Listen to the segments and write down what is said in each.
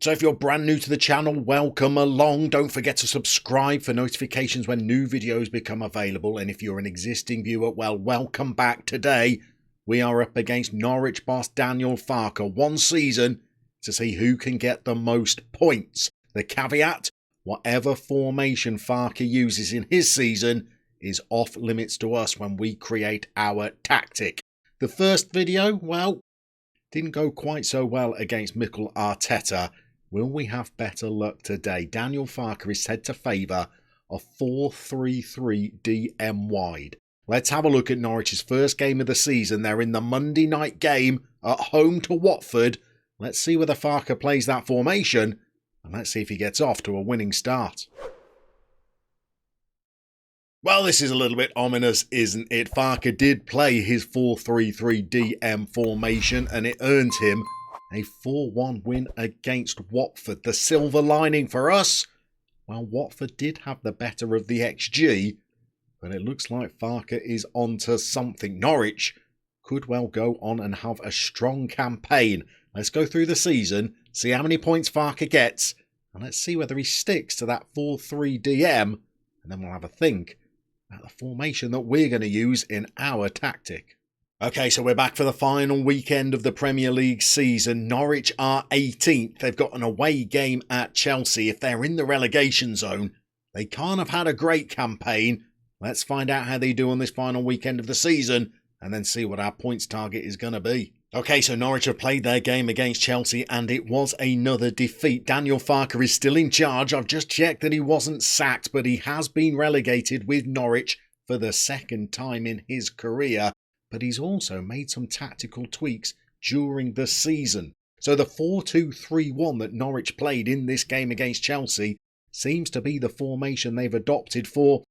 So if you're brand new to the channel, welcome along. Don't forget to subscribe for notifications when new videos become available. And if you're an existing viewer, well, welcome back. Today, we are up against Norwich boss Daniel Farke. One season to see who can get the most points. The caveat, whatever formation Farke uses in his season is off limits to us when we create our tactic. The first video, well, didn't go quite so well against Mikel Arteta. Will we have better luck today? Daniel Farke is said to favour a 4-3-3 DM wide. Let's have a look at Norwich's first game of the season. They're in the Monday night game at home to Watford. Let's see whether Farke plays that formation, and let's see if he gets off to a winning start. Well, this is a little bit ominous, isn't it? Farke did play his 4-3-3 DM formation, and it earned him a 4-1 win against Watford. The silver lining for us, well, Watford did have the better of the XG, but it looks like Farke is onto something. Norwich could well go on and have a strong campaign. Let's go through the season, see how many points Farke gets, and let's see whether he sticks to that 4-3 DM, and then we'll have a think about the formation that we're going to use in our tactic. Okay, so we're back for the final weekend of the Premier League season. Norwich are 18th. They've got an away game at Chelsea. If they're in the relegation zone, they can't have had a great campaign. Let's find out how they do on this final weekend of the season and then see what our points target is going to be. Okay, so Norwich have played their game against Chelsea and it was another defeat. Daniel Farke is still in charge. I've just checked that he wasn't sacked, but he has been relegated with Norwich for the second time in his career. But he's also made some tactical tweaks during the season. So the 4-2-3-1 that Norwich played in this game against Chelsea seems to be the formation they've adopted for,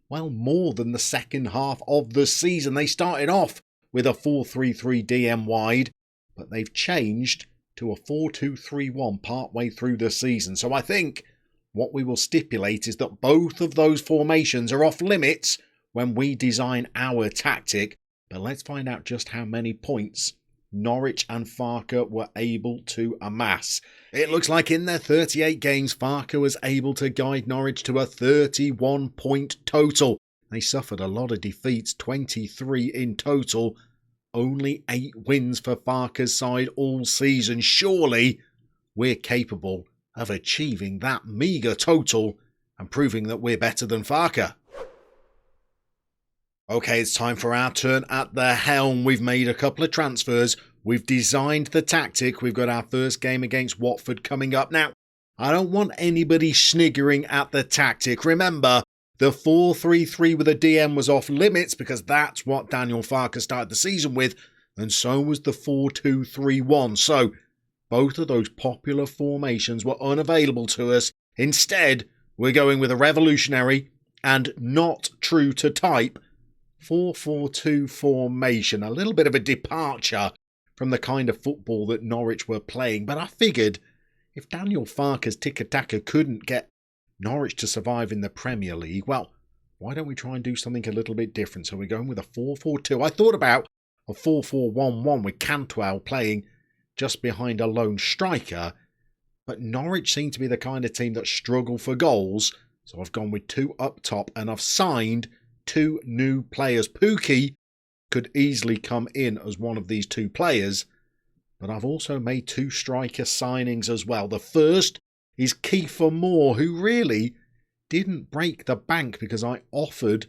well, more than the second half of the season. They started off with a 4-3-3 DM wide, but they've changed to a 4-2-3-1 partway through the season. So I think what we will stipulate is that both of those formations are off limits when we design our tactic. But let's find out just how many points Norwich and Farke were able to amass. It looks like in their 38 games, Farke was able to guide Norwich to a 31-point total. They suffered a lot of defeats, 23 in total. Only 8 wins for Farke's side all season. Surely we're capable of achieving that meagre total and proving that we're better than Farke. Okay, it's time for our turn at the helm. We've made a couple of transfers. We've designed the tactic. We've got our first game against Watford coming up. Now, I don't want anybody sniggering at the tactic. Remember, the 4-3-3 with a DM was off limits because that's what Daniel Farke started the season with, and so was the 4-2-3-1. So, both of those popular formations were unavailable to us. Instead, we're going with a revolutionary and not true to type 4-4-2 formation. A little bit of a departure from the kind of football that Norwich were playing, but I figured if Daniel Farke's tiki-taka couldn't get Norwich to survive in the Premier League, well, why don't we try and do something a little bit different? So we're going with a 4-4-2. I thought about a 4-4-1-1 with Cantwell playing just behind a lone striker, but Norwich seem to be the kind of team that struggle for goals, so I've gone with 2 up top and I've signed 2 new players. Pukki could easily come in as one of these 2 players, but I've also made 2 striker signings as well. The first is Kiefer Moore, who really didn't break the bank because I offered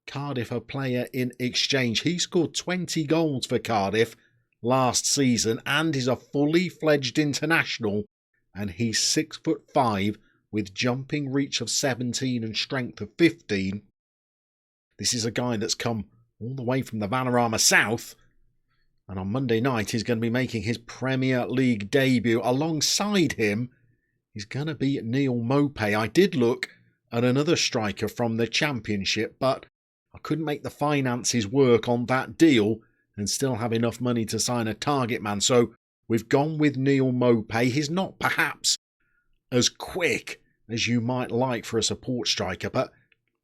Cardiff a player in exchange. He scored 20 goals for Cardiff last season and is a fully fledged international, and he's 6'5" with jumping reach of 17 and strength of 15. This is a guy that's come all the way from the Vanarama South, and on Monday night he's going to be making his Premier League debut. Alongside him is going to be Neil Maupay. I did look at another striker from the Championship, but I couldn't make the finances work on that deal and still have enough money to sign a target man. So we've gone with Neil Maupay. He's not perhaps as quick as you might like for a support striker, but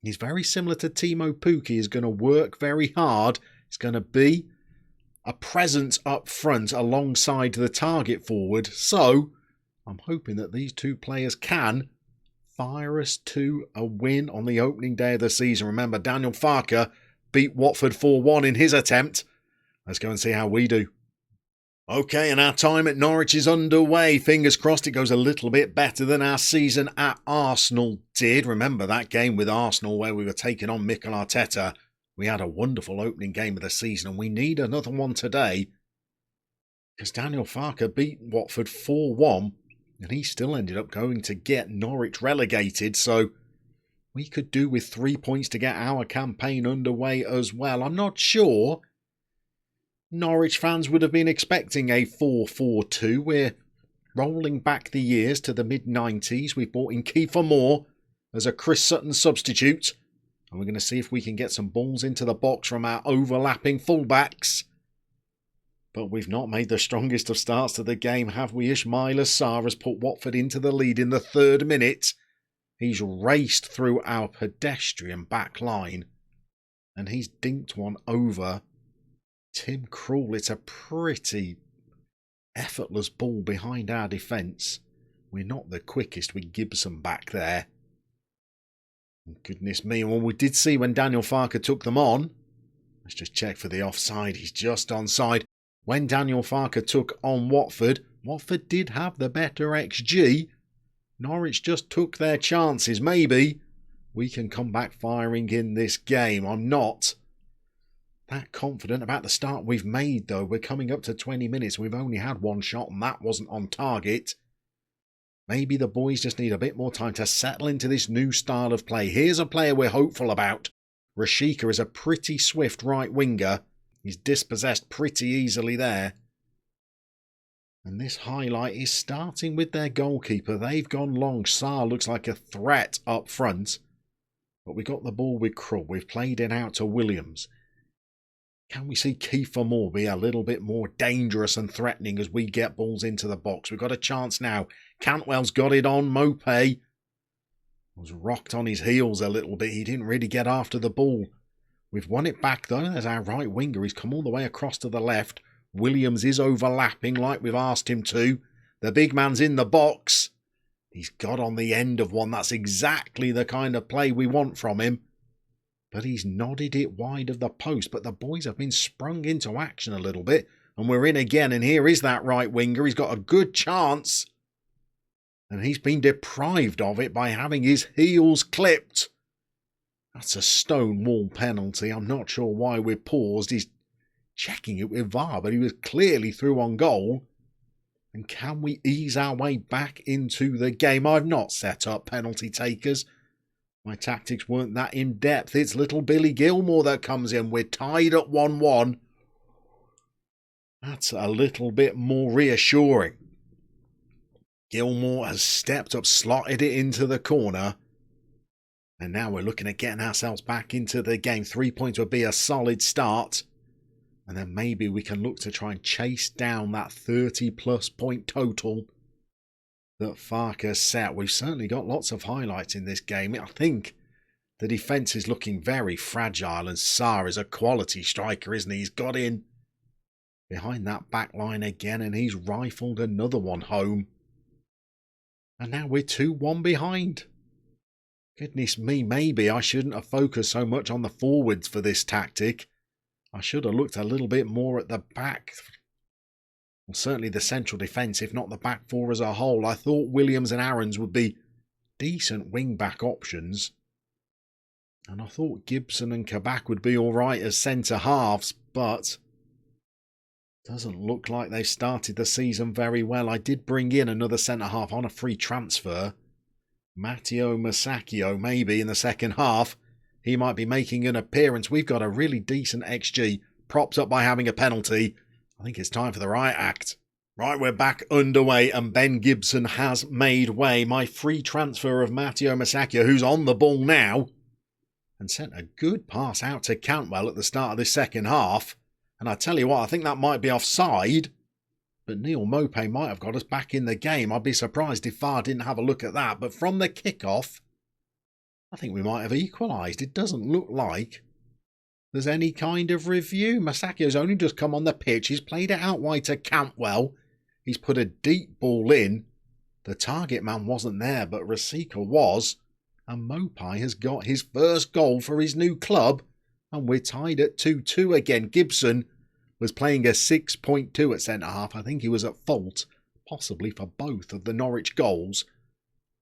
he's very similar to Timo Pukki. He's going to work very hard. He's going to be a presence up front alongside the target forward. So I'm hoping that these two players can fire us to a win on the opening day of the season. Remember, Daniel Farke beat Watford 4-1 in his attempt. Let's go and see how we do. Okay, and our time at Norwich is underway. Fingers crossed it goes a little bit better than our season at Arsenal did. Remember that game with Arsenal where we were taking on Mikel Arteta? We had a wonderful opening game of the season and we need another one today because Daniel Farke beat Watford 4-1 and he still ended up going to get Norwich relegated. So we could do with 3 points to get our campaign underway as well. I'm not sure Norwich fans would have been expecting a 4-4-2. We're rolling back the years to the mid-90s. We've brought in Kiefer Moore as a Chris Sutton substitute. And we're going to see if we can get some balls into the box from our overlapping fullbacks. But we've not made the strongest of starts to the game, have we? Ismaila Sarr has put Watford into the lead in the 3rd minute. He's raced through our pedestrian back line. And he's dinked one over Tim Krul. It's a pretty effortless ball behind our defence. We're not the quickest with Gibson back there. Goodness me, well, we did see when Daniel Farke took them on. Let's just check for the offside. He's just onside. When Daniel Farke took on Watford, Watford did have the better XG. Norwich just took their chances. Maybe we can come back firing in this game. I'm not that confident about the start we've made, though. We're coming up to 20 minutes. We've only had one shot, and that wasn't on target. Maybe the boys just need a bit more time to settle into this new style of play. Here's a player we're hopeful about. Rashika is a pretty swift right winger. He's dispossessed pretty easily there. And this highlight is starting with their goalkeeper. They've gone long. Sarr looks like a threat up front. But we got the ball with Krul. We've played it out to Williams. Can we see Kiefer Moore be a little bit more dangerous and threatening as we get balls into the box? We've got a chance now. Cantwell's got it on. Mopé was rocked on his heels a little bit. He didn't really get after the ball. We've won it back though. There's our right winger. He's come all the way across to the left. Williams is overlapping like we've asked him to. The big man's in the box. He's got on the end of one. That's exactly the kind of play we want from him. But he's nodded it wide of the post. But the boys have been sprung into action a little bit. And we're in again. And here is that right winger. He's got a good chance. And he's been deprived of it by having his heels clipped. That's a stonewall penalty. I'm not sure why we're paused. He's checking it with VAR. But he was clearly through on goal. And can we ease our way back into the game? I've not set up penalty takers. My tactics weren't that in-depth. It's little Billy Gilmore that comes in. We're tied at 1-1. That's a little bit more reassuring. Gilmore has stepped up, slotted it into the corner. And now we're looking at getting ourselves back into the game. 3 points would be a solid start. And then maybe we can look to try and chase down that 30-plus point total that Farke set. We've certainly got lots of highlights in this game. I think the defence is looking very fragile and Sarr is a quality striker, isn't he? He's got in behind that back line again and he's rifled another one home. And now we're 2-1 behind. Goodness me, maybe I shouldn't have focused so much on the forwards for this tactic. I should have looked a little bit more at the back. Well, certainly the central defence, if not the back four as a whole. I thought Williams and Aarons would be decent wing-back options. And I thought Gibson and Kabak would be all right as centre-halves, but doesn't look like they've started the season very well. I did bring in another centre-half on a free transfer. Matteo Masacchio, maybe in the second half. He might be making an appearance. We've got a really decent XG, propped up by having a penalty. I think it's time for the riot act. Right, we're back underway and Ben Gibson has made way. My free transfer of Matteo Masacchio, who's on the ball now, and sent a good pass out to Cantwell at the start of this second half. And I tell you what, I think that might be offside. But Neil Mopé might have got us back in the game. I'd be surprised if VAR didn't have a look at that. But from the kickoff, I think we might have equalised. It doesn't look like there's any kind of review. Masacchio's only just come on the pitch. He's played it out wide to Cantwell. He's put a deep ball in. The target man wasn't there, but Rasika was, and Mopai has got his first goal for his new club, and we're tied at 2-2 again. Gibson was playing a 6.2 at centre-half. I think he was at fault, possibly for both of the Norwich goals.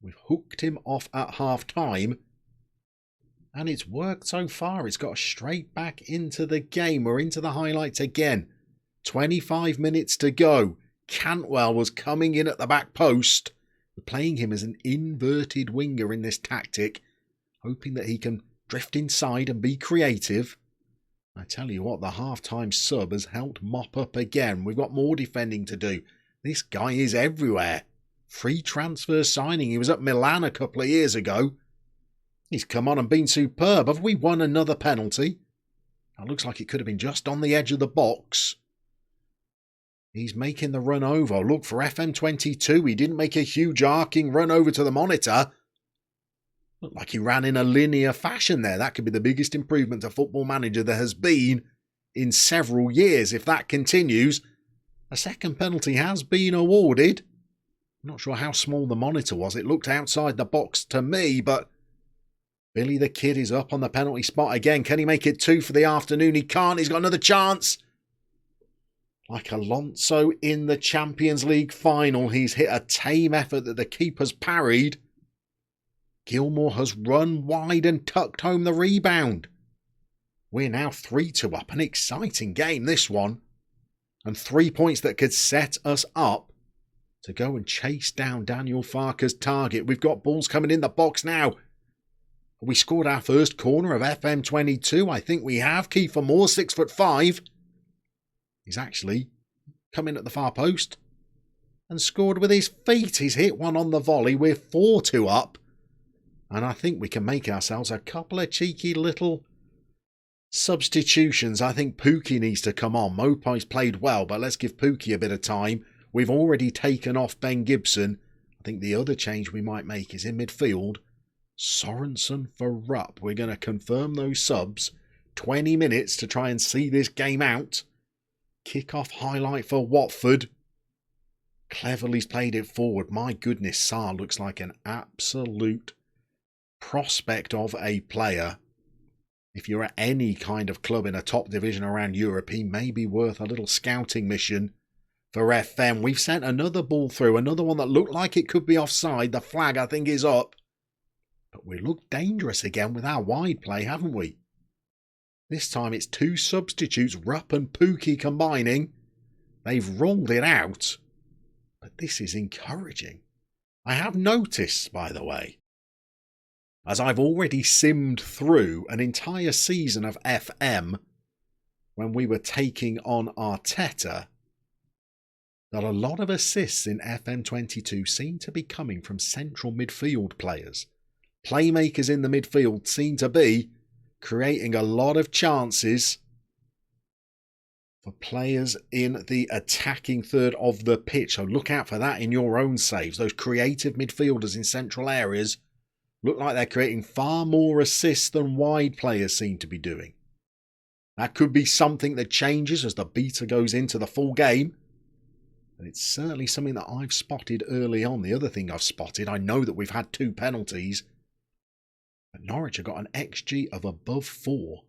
We've hooked him off at half-time, and it's worked so far. It's got straight back into the game. We're into the highlights again. 25 minutes to go. Cantwell was coming in at the back post. We're playing him as an inverted winger in this tactic, hoping that he can drift inside and be creative. I tell you what, the half-time sub has helped mop up again. We've got more defending to do. This guy is everywhere. Free transfer signing. He was at Milan a couple of years ago. He's come on and been superb. Have we won another penalty? That looks like it could have been just on the edge of the box. He's making the run over. Look for FM22. He didn't make a huge arcing run over to the monitor. Looked like he ran in a linear fashion there. That could be the biggest improvement to Football Manager there has been in several years. If that continues, a second penalty has been awarded. I'm not sure how small the monitor was. It looked outside the box to me, but Billy the Kid is up on the penalty spot again. Can he make it 2 for the afternoon? He can't. He's got another chance. Like Alonso in the Champions League final, he's hit a tame effort that the keeper's parried. Gilmore has run wide and tucked home the rebound. We're now 3-2 up. An exciting game, this one. And 3 points that could set us up to go and chase down Daniel Farke's target. We've got balls coming in the box now. We scored our first corner of FM22. I think we have. Kiefer Moore, 6'5". He's actually come in at the far post and scored with his feet. He's hit one on the volley. We're 4-2 up. And I think we can make ourselves a couple of cheeky little substitutions. I think Pookie needs to come on. Mopai's played well, but let's give Pookie a bit of time. We've already taken off Ben Gibson. I think the other change we might make is in midfield. Sorensen for Rupp. We're going to confirm those subs. 20 minutes to try and see this game out. Kick-off highlight for Watford. Cleverly's played it forward. My goodness, Sarr looks like an absolute prospect of a player. If you're at any kind of club in a top division around Europe, he may be worth a little scouting mission for FM. We've sent another ball through, another one that looked like it could be offside. The flag, I think, is up. But we look dangerous again with our wide play, haven't we? This time it's 2 substitutes, Rupp and Pookie combining. They've rolled it out. But this is encouraging. I have noticed, by the way, as I've already simmed through an entire season of FM when we were taking on Arteta, that a lot of assists in FM22 seem to be coming from central midfield players. Playmakers in the midfield seem to be creating a lot of chances for players in the attacking third of the pitch. So look out for that in your own saves. Those creative midfielders in central areas look like they're creating far more assists than wide players seem to be doing. That could be something that changes as the beta goes into the full game. But it's certainly something that I've spotted early on. The other thing I've spotted, I know that we've had 2 penalties. But Norwich have got an XG of above 4.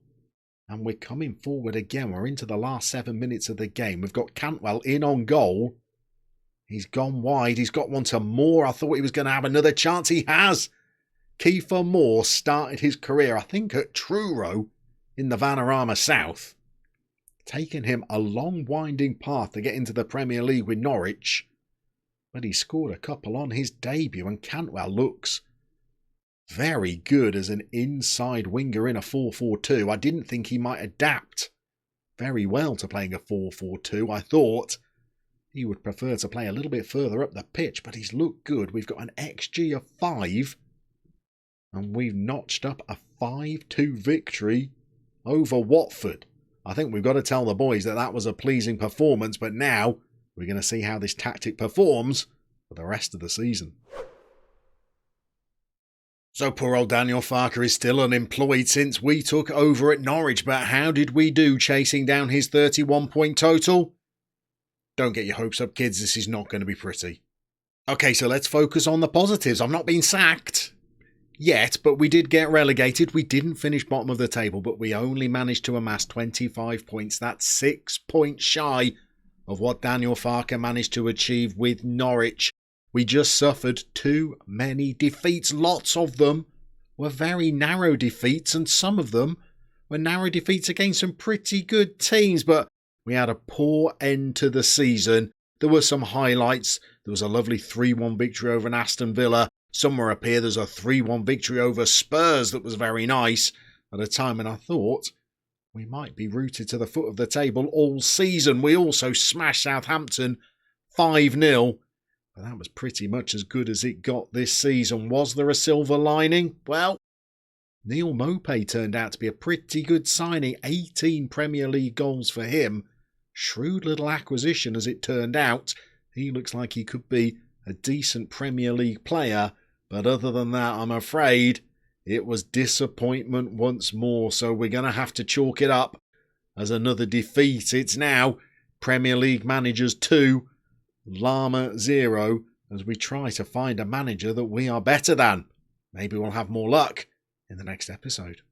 And we're coming forward again. We're into the last 7 minutes of the game. We've got Cantwell in on goal. He's gone wide. He's got one to Moore. I thought he was going to have another chance. He has. Kiefer Moore started his career, I think, at Truro in the Vanarama South. Taken him a long winding path to get into the Premier League with Norwich. But he scored a couple on his debut, and Cantwell looks very good as an inside winger in a 4-4-2. I didn't think he might adapt very well to playing a 4-4-2. I thought he would prefer to play a little bit further up the pitch, but he's looked good. We've got an XG of 5, and we've notched up a 5-2 victory over Watford. I think we've got to tell the boys that that was a pleasing performance, but now we're going to see how this tactic performs for the rest of the season. So poor old Daniel Farke is still unemployed since we took over at Norwich, but how did we do chasing down his 31-point total? Don't get your hopes up, kids, this is not going to be pretty. Okay, so let's focus on the positives. I've not been sacked yet, but we did get relegated. We didn't finish bottom of the table, but we only managed to amass 25 points. That's 6 points shy of what Daniel Farke managed to achieve with Norwich. We just suffered too many defeats. Lots of them were very narrow defeats, and some of them were narrow defeats against some pretty good teams, but we had a poor end to the season. There were some highlights. There was a lovely 3-1 victory over an Aston Villa. Somewhere up here there's a 3-1 victory over Spurs that was very nice at a time when I thought we might be rooted to the foot of the table all season. We also smashed Southampton 5-0. But that was pretty much as good as it got this season. Was there a silver lining? Well, Neil Maupay turned out to be a pretty good signing. 18 Premier League goals for him. Shrewd little acquisition as it turned out. He looks like he could be a decent Premier League player. But other than that, I'm afraid it was disappointment once more. So we're going to have to chalk it up as another defeat. It's now Premier League managers 2, Llama 0, as we try to find a manager that we are better than. Maybe we'll have more luck in the next episode.